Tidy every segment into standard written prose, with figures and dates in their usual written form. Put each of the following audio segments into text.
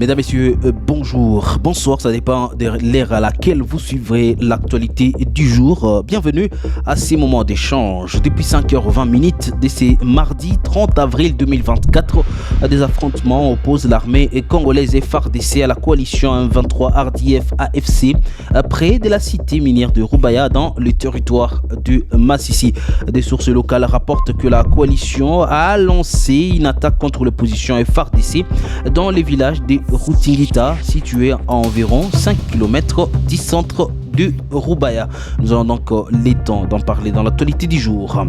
Mesdames, Messieurs, bonjour, bonsoir, ça dépend de l'ère à laquelle vous suivrez l'actualité du jour. Bienvenue à ces moments d'échange. Depuis 5h20 de ce mardi 30 avril 2024, des affrontements opposent l'armée congolaise FARDC à la coalition M23 RDF AFC près de la cité minière de Rubaya dans le territoire de Massissi. Des sources locales rapportent que la coalition a lancé une attaque contre l'opposition FARDC dans les villages de Rutingita, situé à environ 5 km du centre de Rubaya. Nous avons donc le temps d'en parler dans l'actualité du jour.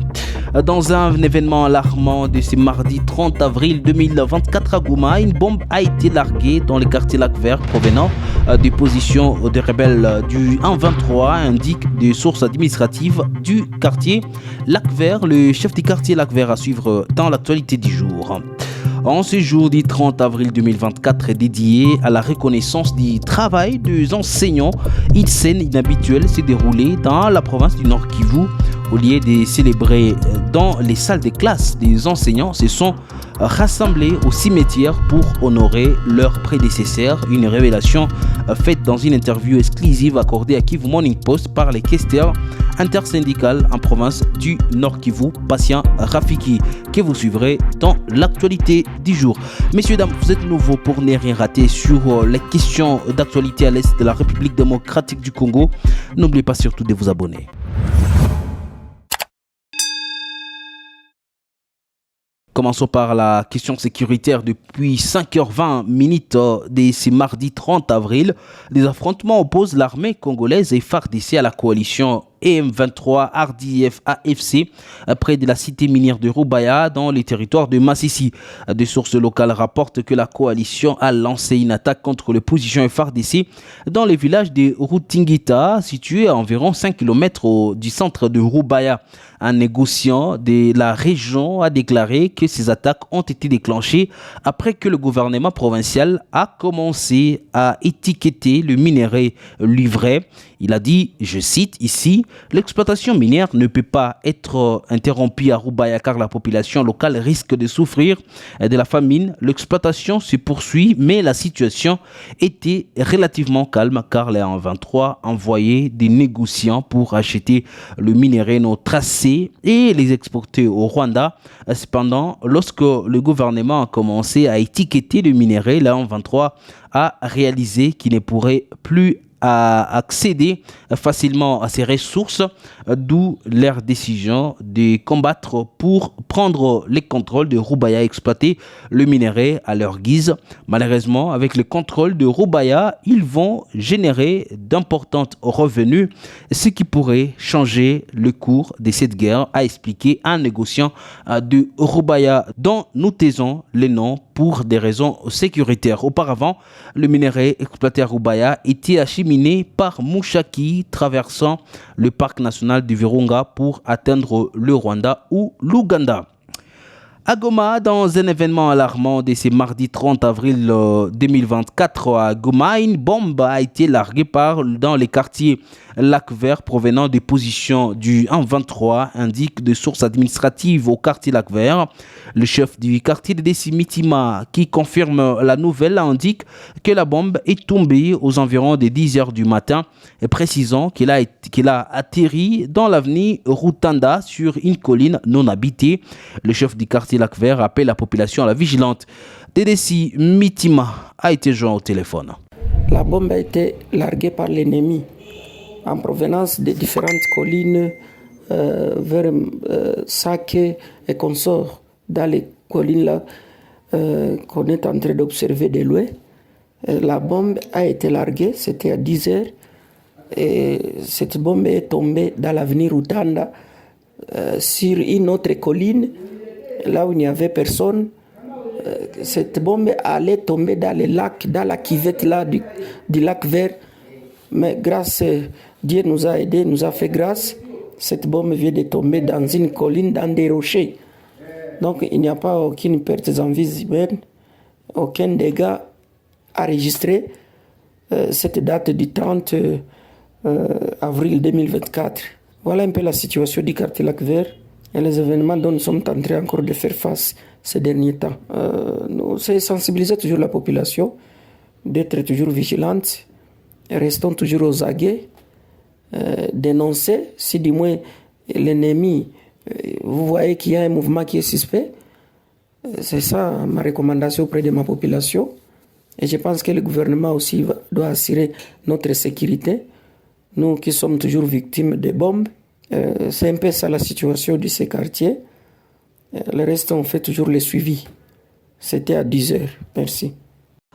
Dans un événement alarmant de ce mardi 30 avril 2024 à Goma, une bombe a été larguée dans le quartier Lac-Vert provenant des positions des rebelles du 1-23, indiquent des sources administratives du quartier Lac-Vert. Le chef du quartier Lac-Vert à suivre dans l'actualité du jour. En ce jour du 30 avril 2024 est dédié à la reconnaissance du travail des enseignants. Une scène inhabituelle s'est déroulée dans la province du Nord Kivu. Au lieu de célébrer dans les salles de classe, des enseignants se sont rassemblés au cimetière pour honorer leurs prédécesseurs. Une révélation faite dans une interview exclusive accordée à Kivu Morning Post par les questeurs intersyndical en province du Nord Kivu, Patient Rafiki, que vous suivrez dans l'actualité du jour. Messieurs, dames, vous êtes nouveaux pour ne rien rater sur les questions d'actualité à l'est de la République démocratique du Congo. N'oubliez pas surtout de vous abonner. Commençons par la question sécuritaire. Depuis 5h20 de ce mardi 30 avril, des affrontements opposent l'armée congolaise et FARDC à la coalition M23 RDF AFC près de la cité minière de Rubaya dans les territoires de Massissi. Des sources locales rapportent que la coalition a lancé une attaque contre les positions FARDC dans les villages de Rutingita, situés à environ 5 km du centre de Rubaya. Un négociant de la région a déclaré que ces attaques ont été déclenchées après que le gouvernement provincial a commencé à étiqueter le minerai livré. Il a dit, je cite ici, « L'exploitation minière ne peut pas être interrompue à Rubaya car la population locale risque de souffrir de la famine. L'exploitation se poursuit, mais la situation était relativement calme car les M23 envoyaient des négociants pour acheter le minerai non tracé et les exporter au Rwanda. Cependant, lorsque le gouvernement a commencé à étiqueter le minerai, les M23 a réalisé qu'il ne pourrait plus accéder facilement à ces ressources, d'où leur décision de combattre pour prendre le contrôle de Rubaya et exploiter le minerai à leur guise. Malheureusement, avec le contrôle de Rubaya, ils vont générer d'importants revenus, ce qui pourrait changer le cours de cette guerre, a expliqué un négociant de Rubaya dont nous taisons les noms pour des raisons sécuritaires. Auparavant, le minerai exploité à Rubaya était acheminé par Mushaki, traversant le parc national du Virunga pour atteindre le Rwanda ou l'Ouganda. À Goma, dans un événement alarmant de ce mardi 30 avril 2024 à Goma, une bombe a été larguée dans les quartiers Lac-Vert provenant des positions du 1-23, indique des sources administratives au quartier Lac-Vert. Le chef du quartier de Mitima, qui confirme la nouvelle, indique que la bombe est tombée aux environs des 10h du matin, précisant qu'il a atterri dans l'avenue Rutanda sur une colline non habitée. Le chef du quartier Lac-Vert appelle la population à la vigilante. Dédessi Mitima a été joint au téléphone. La bombe a été larguée par l'ennemi en provenance des différentes collines vers Sake et consorts. Dans les collines-là qu'on est en train d'observer de loin, la bombe a été larguée, c'était à 10h. Et cette bombe est tombée dans l'avenue Rutanda sur une autre colline, là où il n'y avait personne. Cette bombe allait tomber dans le lac, dans la cuvette là du lac Vert. Mais grâce, Dieu nous a aidés, nous a fait grâce. Cette bombe vient de tomber dans une colline, dans des rochers. Donc il n'y a pas aucune perte en vie humaine, aucun dégât enregistré. Cette date du 30 avril 2024. Voilà un peu la situation du quartier Lac Vert et les événements dont nous sommes en train encore de faire face ces derniers temps. Nous sensibilisons toujours la population d'être toujours vigilantes, restons toujours aux aguets, dénoncer si du moins l'ennemi, vous voyez qu'il y a un mouvement qui est suspect. C'est ça ma recommandation auprès de ma population. Et je pense que le gouvernement aussi doit assurer notre sécurité. Nous qui sommes toujours victimes des bombes, c'est un peu ça la situation de ces quartiers. Le reste, on fait toujours le suivi. C'était à 10 heures. Merci.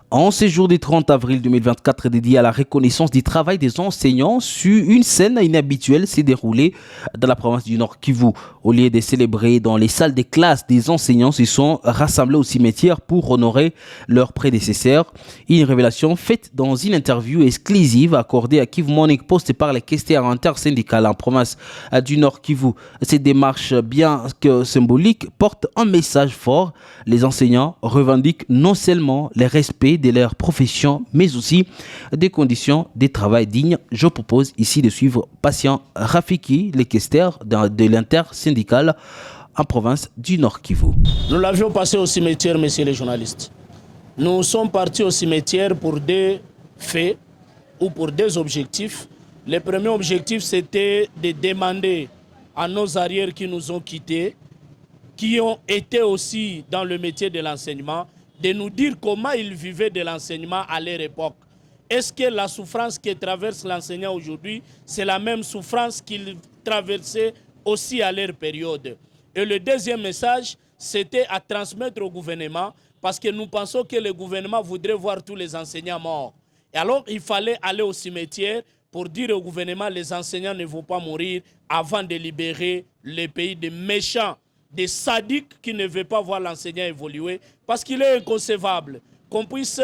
En ce jour du 30 avril 2024 dédié à la reconnaissance du travail des enseignants, une scène inhabituelle s'est déroulée dans la province du Nord Kivu. Au lieu de célébrer dans les salles des classes, des enseignants se sont rassemblés au cimetière pour honorer leurs prédécesseurs. Une révélation faite dans une interview exclusive accordée à Kivu Morning Post par les questionnaires intersyndicales en province du Nord Kivu. Cette démarche, bien que symbolique, porte un message fort. Les enseignants revendiquent non seulement le respect de leur profession, mais aussi des conditions de travail dignes. Je propose ici de suivre Patient Rafiki, le questeur de l'intersyndicale en province du Nord Kivu. Nous l'avions passé au cimetière, messieurs les journalistes. Nous sommes partis au cimetière pour des faits ou pour des objectifs. Le premier objectif, c'était de demander à nos arrières qui nous ont quittés, qui ont été aussi dans le métier de l'enseignement, de nous dire comment ils vivaient de l'enseignement à leur époque. Est-ce que la souffrance que traverse l'enseignant aujourd'hui, c'est la même souffrance qu'il traversait aussi à leur période? Et le deuxième message, c'était à transmettre au gouvernement, parce que nous pensons que le gouvernement voudrait voir tous les enseignants morts. Et alors, il fallait aller au cimetière pour dire au gouvernement, les enseignants ne vont pas mourir avant de libérer les pays des méchants, des sadiques qui ne veulent pas voir l'enseignant évoluer, parce qu'il est inconcevable qu'on puisse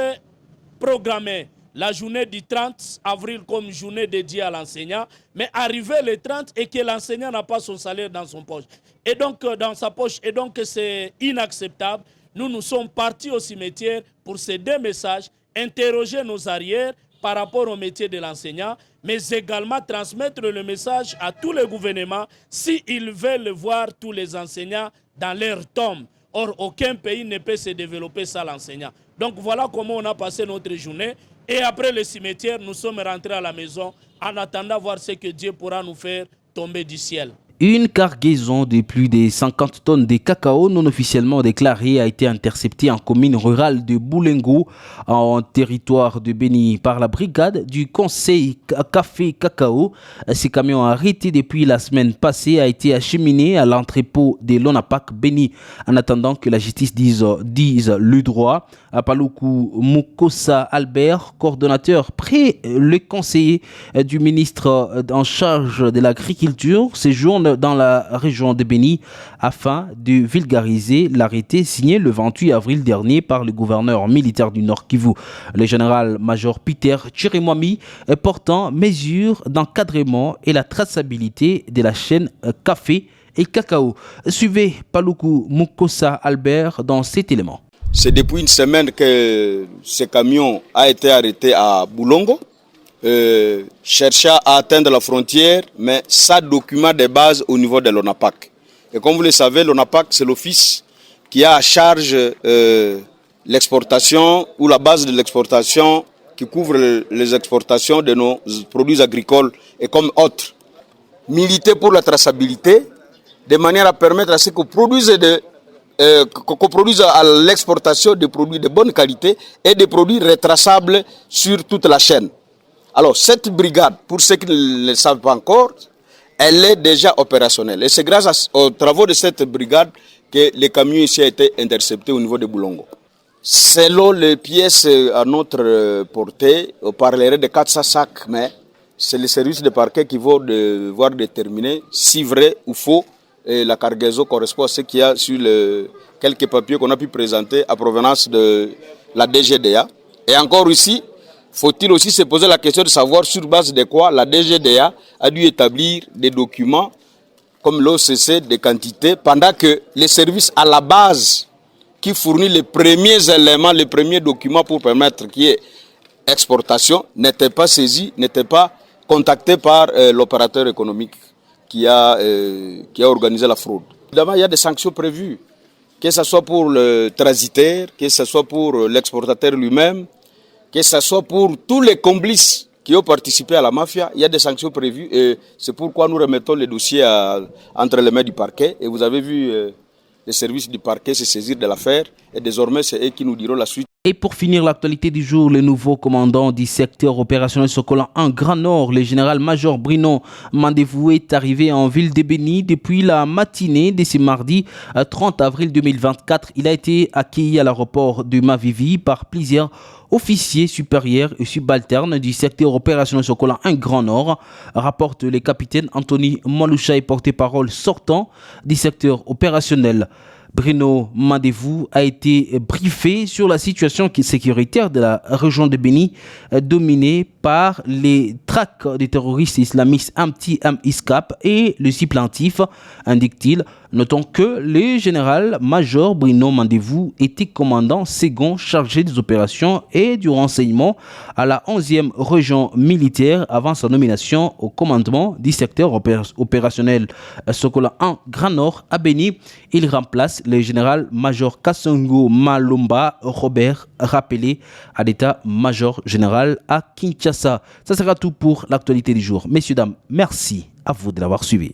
programmer la journée du 30 avril comme journée dédiée à l'enseignant, mais arriver le 30 et que l'enseignant n'a pas son salaire dans son poche. Et donc, dans sa poche. Et donc, c'est inacceptable. Nous sommes partis au cimetière pour ces deux messages, interroger nos arrières par rapport au métier de l'enseignant, mais également transmettre le message à tous les gouvernements s'ils veulent voir tous les enseignants dans leur tombe. Or, aucun pays ne peut se développer sans l'enseignant. Donc voilà comment on a passé notre journée. Et après le cimetière, nous sommes rentrés à la maison en attendant voir ce que Dieu pourra nous faire tomber du ciel. Une cargaison de plus de 50 tonnes de cacao non officiellement déclarée a été interceptée en commune rurale de Boulengo, en territoire de Béni, par la brigade du conseil Café Cacao. Ce camion arrêté depuis la semaine passée a été acheminé à l'entrepôt de l'ONAPAC Béni en attendant que la justice dise le droit. À Paloukou Mukosa Albert, coordonnateur près le conseiller du ministre en charge de l'agriculture, séjourne dans la région de Béni afin de vulgariser l'arrêté signé le 28 avril dernier par le gouverneur militaire du Nord Kivu, le général-major Peter Chirimwami, portant mesures d'encadrement et la traçabilité de la chaîne café et cacao. Suivez Paloukou Mukosa Albert dans cet élément. C'est depuis une semaine que ce camion a été arrêté à Boulongo. Cherchant à atteindre la frontière, mais sans document de base au niveau de l'ONAPAC. Et comme vous le savez, l'ONAPAC, c'est l'office qui a à charge l'exportation ou la base de l'exportation qui couvre les exportations de nos produits agricoles et comme autres. Militer pour la traçabilité de manière à permettre à ce qu'on produise à l'exportation des produits de bonne qualité et des produits retraçables sur toute la chaîne. Alors, cette brigade, pour ceux qui ne le savent pas encore, elle est déjà opérationnelle. Et c'est grâce aux travaux de cette brigade que les camions ici ont été interceptés au niveau de Boulongo. Selon les pièces à notre portée, on parlerait de 400 sacs, mais c'est le service de parquet qui va devoir déterminer si vrai ou faux la cargaison correspond à ce qu'il y a sur quelques papiers qu'on a pu présenter à provenance de la DGDA. Et encore ici, faut-il aussi se poser la question de savoir sur base de quoi la DGDA a dû établir des documents comme l'OCC des quantités pendant que les services à la base qui fournit les premiers éléments, les premiers documents pour permettre qu'il y ait exportation n'étaient pas saisis, n'étaient pas contactés par l'opérateur économique qui a organisé la fraude. Évidemment, il y a des sanctions prévues, que ce soit pour le transitaire, que ce soit pour l'exportateur lui-même, que ce soit pour tous les complices qui ont participé à la mafia, il y a des sanctions prévues et c'est pourquoi nous remettons les dossiers entre les mains du parquet. Et vous avez vu les services du parquet se saisir de l'affaire et désormais c'est eux qui nous diront la suite. Et pour finir l'actualité du jour, le nouveau commandant du secteur opérationnel Sokola en Grand Nord, le général-major Bruno Mandevou, est arrivé en ville de Béni depuis la matinée de ce mardi 30 avril 2024. Il a été accueilli à l'aéroport de Mavivi par plusieurs officiers supérieurs et subalternes du secteur opérationnel Sokola en Grand Nord, rapporte le capitaine Anthony Maloucha, porte-parole sortant du secteur opérationnel. Bruno Mandevou a été briefé sur la situation sécuritaire de la région de Béni, dominée par les traques des terroristes islamistes Anti-Am-Iscap et le supplantif, indique-t-il. Notons que le général-major Bruno Mandevou était commandant second chargé des opérations et du renseignement à la 11e région militaire avant sa nomination au commandement du secteur opérationnel Sokola en Grand Nord à Béni. Il remplace le général-major Kassongo Malumba Robert, rappelé à l'état-major général à Kinshasa. Ça sera tout pour l'actualité du jour. Messieurs, dames, merci à vous de l'avoir suivi.